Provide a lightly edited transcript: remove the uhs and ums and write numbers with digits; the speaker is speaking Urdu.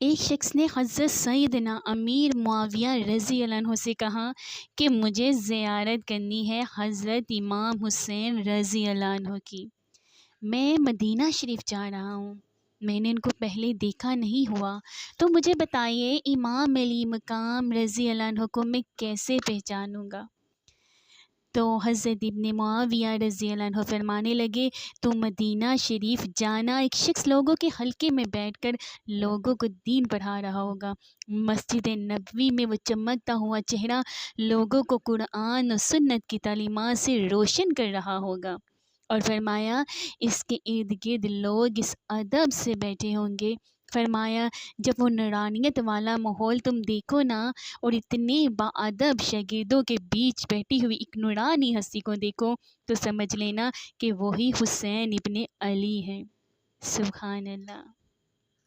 ایک شخص نے حضرت سیدنا امیر معاویہ رضی اللہ عنہ سے کہا کہ مجھے زیارت کرنی ہے حضرت امام حسین رضی اللہ عنہ کی۔ میں مدینہ شریف جا رہا ہوں، میں نے ان کو پہلے دیکھا نہیں ہوا، تو مجھے بتائیے امام علی مقام رضی اللہ عنہ کو میں کیسے پہچانوں گا؟ تو حضرت ابن معاویہ رضی اللہ عنہ فرمانے لگے، تو مدینہ شریف جانا، ایک شخص لوگوں کے حلقے میں بیٹھ کر لوگوں کو دین پڑھا رہا ہوگا، مسجد نبوی میں وہ چمکتا ہوا چہرہ لوگوں کو قرآن و سنت کی تعلیمات سے روشن کر رہا ہوگا۔ اور فرمایا اس کے ارد گرد لوگ اس ادب سے بیٹھے ہوں گے، فرمایا جب وہ نورانیت والا ماحول تم دیکھو نا، اور اتنے باادب شاگردوں کے بیچ بیٹھی ہوئی ایک نورانی ہستی کو دیکھو، تو سمجھ لینا کہ وہی حسین ابن علی ہے۔ سبحان اللہ۔